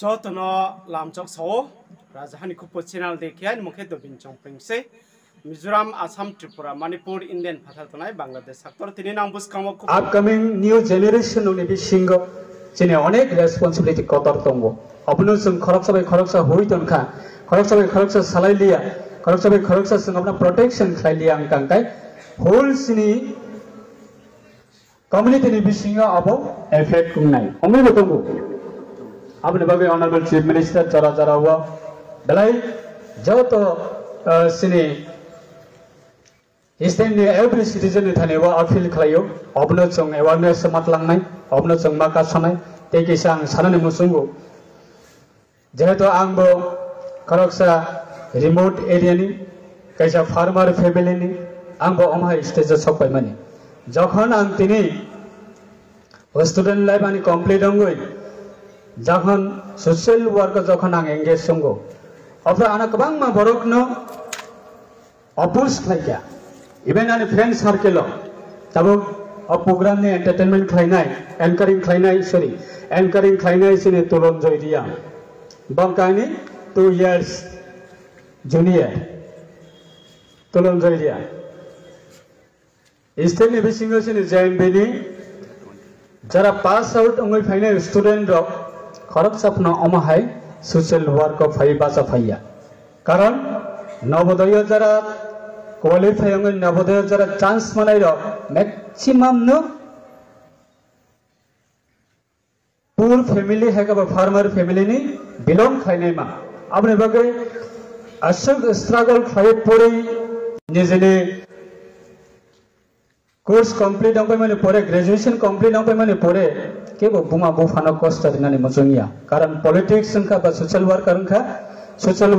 Jotono lamchok so Rajahani Kupo channel dekhian mukhe do bincang pringse Mizoram Assam Tripura Manipur Indian Pathal tonai Bangladesh sector tini nang buskamo upcoming new generation uni bisingo jene onek responsibility kotor tongo apno sung khoroksa hoiton kha khoroksa salailia khoroksa sung apna protection khlailia angkangkai whole sini community ni bisingo abo effect kungnai omni botongo आपने बाकी honourable chief minister जरा हुआ डलाई जो तो सिने इस time ने every citizen ने थाने वो अपील खलायो अपने चंग अवेयरनेस मत लांगनाय अपने चंग माका सनाय ते किसां सानने मुसुंगो जेहेतु आंबो खरकसा रिमोट एरिया नि कैसा फार्मर फैमिली नि आंबो अमहा स्टेज सकबाय माने जखन आं तिनि स्टूडेंट लाइफ आनि कमप्लीट होंगोय जखन सोशल वर्क जखन आं एंगेज संगो अफ्रा आना गोबां मा बरकनो अपोज खायगा इभेन आनि फ्रेंड सर्कल तबो अ प्रोग्राम नि एंटरटेनमेंट खायनाय एंकरिंग खायनाय सिने तुलन जयरिया बंकानि 2 years जूनियर तुलन जयरिया स्टेट बिसिंग सिने जेएमबी जरा पास आउट अंगै फाइनाय स्टूडेंट रक खरक सपना अमहाय सोशल वर्क फाइ बासा फाइया कारण नवोदय जरा क्वालिफाई अंगै नवोदय जरा चांस मनाय र मैक्सिमम न पुर फैमिली हैगा फार्मर फैमिली नि बिलोंग खाइनाय मा आपने बगे असग स्ट्रगल खाइ परे निजेने कोर्स कंप्लीट अंगै माने परे ग्रेजुएशन कंप्लीट अंगै माने परे केबो बुमा बुफानो कष्ट दिनानि मजंगिया कारण पॉलिटिक्स संखा बा सोशल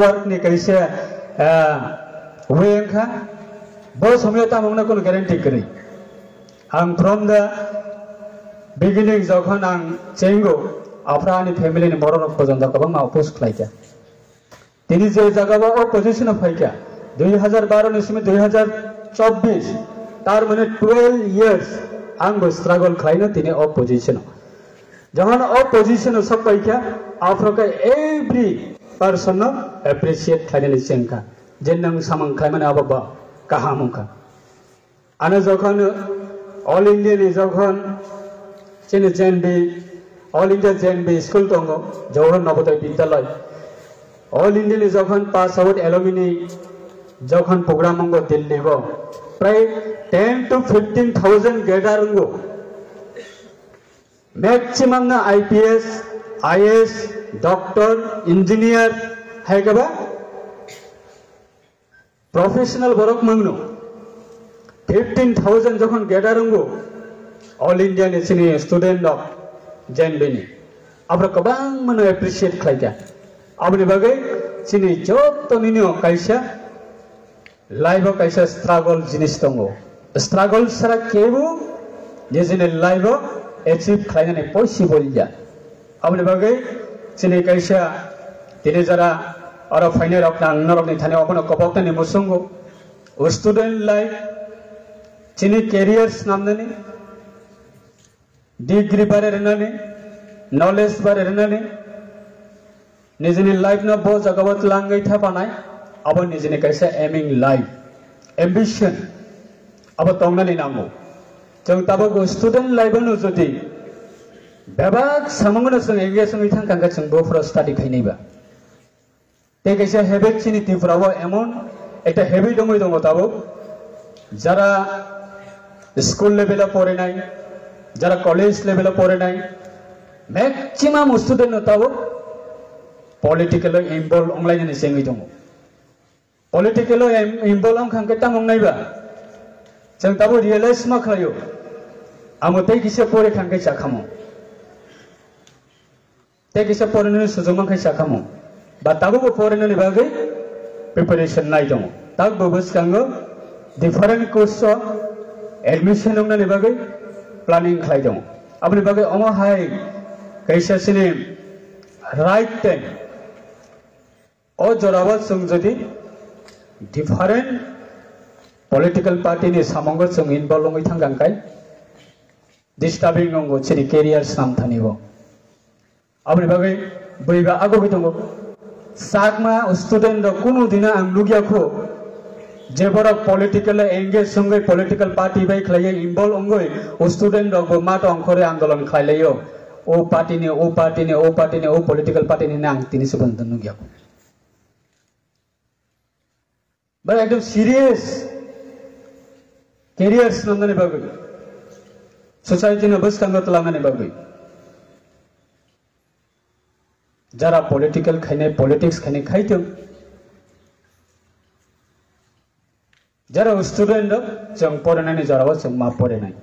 वर्क नि कैसे वे अंखा बो समयता मंगना कोनो गारंटी करी आं फ्रॉम द बिगिनिंग जखन आं चेंगो आफ्रानि फैमिली नि बरन पर्यन्त गोबां मा अपोज खालायजा तिनि जे जागाबा अपोजिशन फायका 2012 निसिम 2024 तार माने 12 years आंबो स्ट्रगल खालायनो तिनि अपोजिशन जहां अपोजिशन सब पैका आफ्रोका एवरी पर्सन एप्रिशिएट खाइने सेंका जेनंग सामंग खाइमाने आबा काहामुखा आने जखन ऑल इंडिया नि जखन चेने जेनबी ऑल इंडिया जेनबी स्कूल दंगो जवाहर नवोदय विद्यालय ऑल इंडिया नि जखन पास आउट एलुमिनी जखन प्रोग्राम अंगो दिल्ली गो प्राय 10 to 15,000 गेडारंगो मैक्सिमम ना आईपीएस आईएएस डॉक्टर इंजीनियर है कबा प्रोफेशनल वर्क मंगनो 15,000 जखन गेडारंगो ऑल इंडिया ने सिनी स्टूडेंट ऑफ जेनबेनी अब गोबां मनो एप्रिशिएट खालायगा आबनि बागै सिनी जत निनो कैसा लाइफ कैसा स्ट्रगल जिनिस दंगो स्ट्रगल सरा केबो निजेने लाइफ एचिव खालायनानै पसिबल या आबनि बागै सिनि कैसा दिनै जरा आरो फाइनाल रक नांगरनि थाने अपनो कपकनि मुसुंगो स्टूडेंट लाइफ सिनि कैरियर्स नामनानै डिग्री बारे रनानै नॉलेज बारे रनानै निजेनि लाइफ न बो जगवत लांगै थाबानाय अब निजेनि कैसा एमिंग लाइफ एम्बिशन अब तंगनानै नांगौ जों ताबो स्टूडेंट लाइफ न जदि बेबाक सामंगनो जों एंगेज होयै थांखांगा जों बोफोर स्टाडी खायनैबा ते कैसा हेबिट सिनि तिफ्राव एमन एकटा हेबिट दङ ताबो जरा स्कूल लेवल पढ़नाय जरा कॉलेज लेवल पढ़नाय मैक्सिमम स्टूडेंट ताबो पॉलिटिकल इन्वॉल्व ऑनलाइन जेंगै दङ पॉलिटिकल इन्वॉल्व आंखांके तामंनायबा जों ताबो रियलाइज मा खालायो आमो तै किसे परे खांके साखामो तै किसे परेनो सुजुमा खाय साखामो बा ताबो परेनो बागै प्रिपरेशन नाय दङ ताबो बसकांगो डिफरेंट कोर्स एडमिशन होननानै बागै प्लानिंग खालाय दङ आबनि बागै अमा हाय कैसा सिने राइट टाइम ओ जरावा जों जदि डिफरेंट पॉलिटिकल पार्टी नि सामंग जों इनवॉल्व होयै थांगांखाय डिस्टर्बिंग नंगो सिनि कैरियर्स नाम थानिबो आबनि बागै बैबा आगो बिदंगो सागमा स्टूडेंट कुनु दिना आं नुगियाखो जेबर पॉलिटिकल एंगेज संगे पॉलिटिकल पार्टी बाय खलाय इनवॉल्व अंगै स्टूडेंट रगबो मातो अंखरे आंदोलन खलायो ओ पार्टी ने ओ पार्टी ने ओ पार्टी ने ओ पॉलिटिकल पार्टी ने आं तिनि सबंध नुगियाखो बा एकदम सीरियस कैरियर्स नंदने बागै सोसाइटी ने बस कांगत लांगने बागै जरा पॉलिटिकल खाने पॉलिटिक्स खाने खाइथों जरा स्टूडेंट जों फरायनायनि जरावा जों मा फरायनाय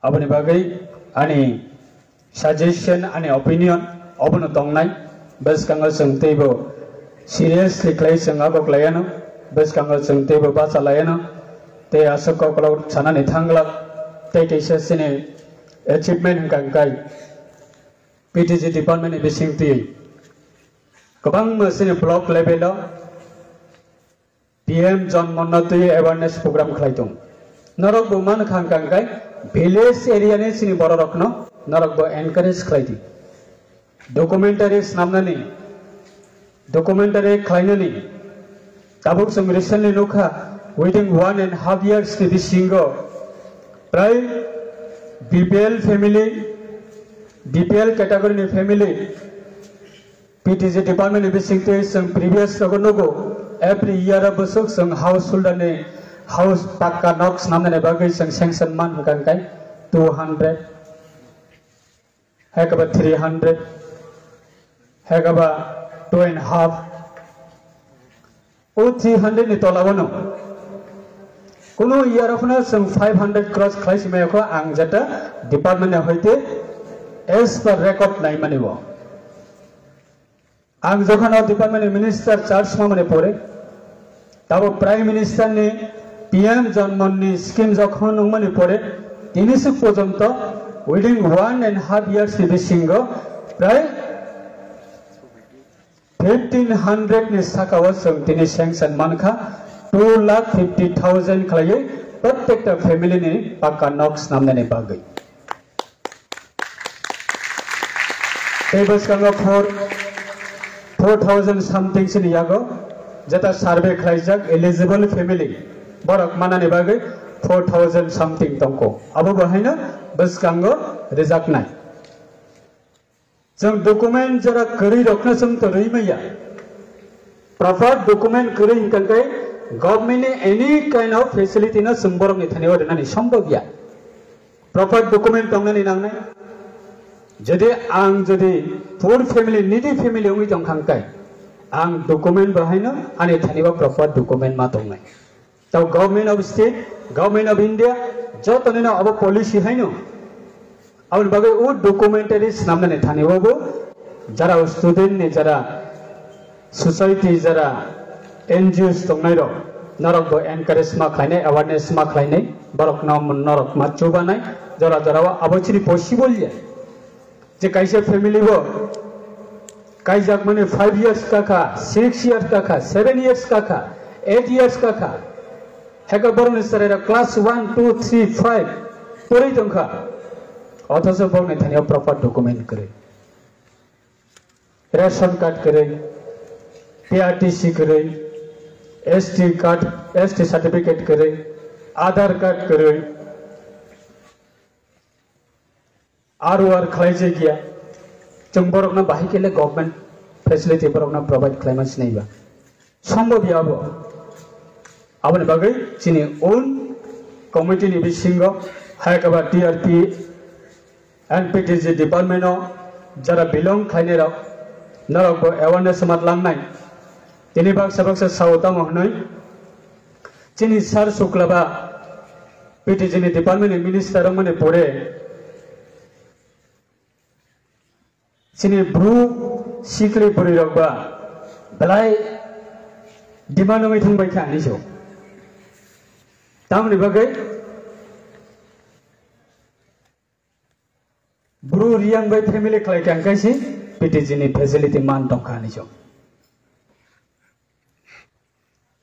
आबनि बागै आनि सजेशन आनि ओपिनियन अबनो दंनाय बस कांगल जों तेबो सीरियसली क्लाय जों आगक लायानो बस कांगल जों तेबो बासा लायानो ते आसक कलाव सानानै थांला ते केसेसनि अचीवमेंट गांगाय पीटीजी डिपार्टमेंट बिसिंति गोबां मसिनि ब्लक लेभेलाव पीएम जन्मोन्नति अवेयरनेस प्रोग्राम खलायदों नरक बुमान खांगांगाय विलेज एरिया ने सिनि बर रखनो नरक बो एनकरेज खलायदि डॉक्यूमेंटरीज नामनानि डॉक्यूमेंटरी खलायनानि दाबुक जों recently नुखा within 1.5 years ni bisingo pray BPL category ni family PTG department ni bisingte some previous rogonogo every year abusuk some household ne house pakka knocks namne ne bagai some sanction man kan kai 200 hekaba 300 hekaba 2.5 o 300 ni tolawano कुनो यार अपना सं 500 cross क्लाइस में को आंग जटा department ने होइते S पर रिकॉर्ड नहीं मानिबो आंग जखन डिपार्टमेंट मिनिस्टर चार्ज मा माने परे ताबो प्राइम मिनिस्टर ने पीएम जन्मनि स्कीम जखन माने परे तिनिसु पर्यंत विदिन 1.5 इयर्स नि बिसिंगो प्राय 1500 नि साकाव जों तिनि सेंक्शन मानखा 2,50,000 खलायै प्रत्येक फैमिली ने पक्का नॉक्स नामने ने बागै टेबल्स कांगो 4,000 समथिंग सिनि यागो जता सर्वे खलायजाक एलिजिबल फैमिली बरक मानाने बागै 4,000 समथिंग तंको अब बहायनो बस कांगो रिजाक नाय जों डॉक्यूमेंट जरा करी रखना जों तो रैमैया प्रॉपर डॉक्यूमेंट करी हिंकांकै गवर्नमेंट ने एनी काइंड ऑफ फैसिलिटी ना संबरक नि थानेव देनानि संभव गया प्रॉपर डॉक्यूमेंट दंनानि नांनाय जदि आं जदि पुर फैमिली निडी फैमिली उइ दं खांकाय आं डॉक्यूमेंट बाहायनो आनि थानेव प्रॉपर डॉक्यूमेंट मा दंनाय तो government of state government of India जतनिनो अब पॉलिसी हैनो अब बागै उ डॉक्यूमेंटरीज नामनानि थानेवबो जरा स्टूडेंट ने जरा सोसाइटी जरा एनजीओस दंनायरो नरक बो एनकरेज मा खायनाय अवेयरनेस मा खायनाय बरक नाम नरक मा चुबानाय जरा जरा अबचिनि पॉसिबल या जे काइसे फैमिली बो काइजाक माने 5 इयर्स काका 6 इयर्स काका 7 इयर्स काका 8 इयर्स काका हेका बरन सरेरा क्लास 1 2 3 5 परै दंखा अथस बरन थानिया प्रॉपर डॉक्यूमेंट करे रेशन कार्ड करे पीआरटीसी करे एसटी कार्ड एसटी सर्टिफिकेट करे आधार कार्ड करे आर खलायजे गया जों बरकना बाहायकेले गवर्नमेंट फेसिलिटी बरकना प्रोवाइड खालामस नैबा सम्भव याबो आबनि बागै जोंनि ओन कमिटिनि बिसिङाव हायकाबा टीआरपी एंड पीटीजी डिपार्टमेंटआव जरा बिलं खायनायाव नरकबो अवेयरनेस मातलांनाय दिनै बाक्सा बाक्सा साउथाव हनै जोंनि सार शुक्लाबा पीटीजीनि डिपार्टमेंट मिनिस्टार माने परे जोंनि ब्रु सिक्रि बुरिरकबा बेलाय डिमान्डमै थांबाय थानिसो तामनि बागै ब्रु रियांग बाय फैमिली खालायखांखायसै पीटीजीनि फेसिलिटी मान दंखानिसो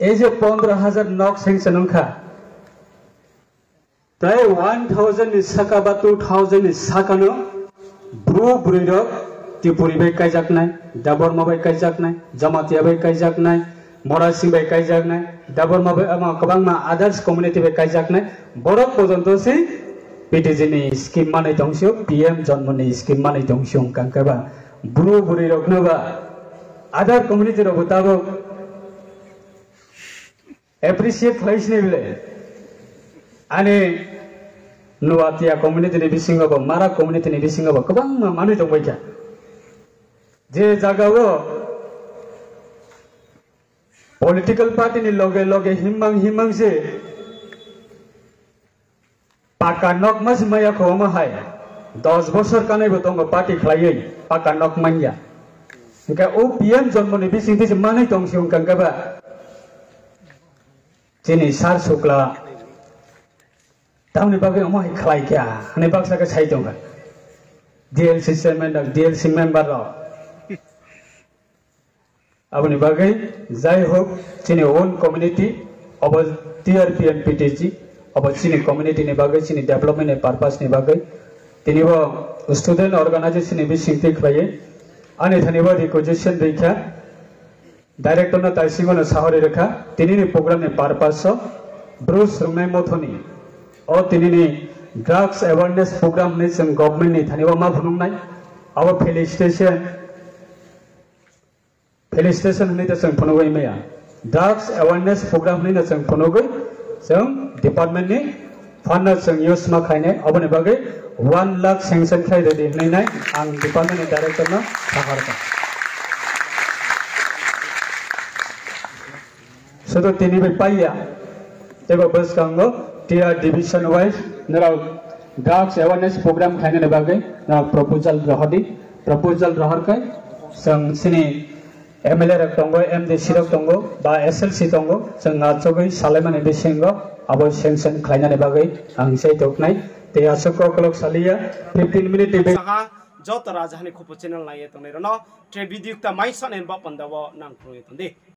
एज 15,000 नॉक सेंक्शन उनका प्राय 1,000 नि साका बा 2,000 नि साका no buru buru rok Tipuri bai kaijaknai Daborma bai kaijaknai Jamatia bai kaijaknai Morasi bai kaijaknai Daborma bai ama kabangma others community bai kaijaknai borok pojonto si PTG ni scheme manai dongsio PM Janmo ni scheme manai dongsio kangkaba buru buru rok no ba other community rok tabo appreciate khlaisne bile ane Nuatia community ni bisingo ba mara community ni bisingo ba kabangma manai dongbai kya je jaga wo political party ni loge loge himang se pakanok mas maya khoma hai 10 বছর kanai bo tong party khlaiei pakanok manya ka o PM Janmo ni bising ti manai tong siung kang ka ba chini sar sukla tauni bagai omoi khlai kya ne baksa ka chai tong DLC chairman dak DLC member ro aboni bagai jai hok chini own community abo TRPN PTG abo chini community ni bagai chini development ni purpose ni bagai tini bo student organization ni bising ti khlaye ani thani bo requisition dekha director na taisingo na sahore rekha tini ni program ni purpose Bruce Rumai Mothoni o tini ni drugs awareness program ni sem government ni thani bo ma phunung nai abo felicitation ni ta sang phunogoi meya drugs awareness program ni na sang phunogoi sang department ni fund sang use ma khaine abone bagai 1 lakh sanction khai de nai nai ang department ni director na sahar ka so tini be paiya tebo bus kango TR division wise nara drugs awareness program khaine ne bagai na proposal rahar kai sang sini MLA rak tongo MD sirok tongo ba SLC tongo sang achogoi salemane bisingo abo sanction khlaina ne bagai ang sei toknai te asoko kolok salia 15 minute be saha jot rajahani khupo channel nai etonai rono tre video ta mai san en ba pandawo nang pro etonde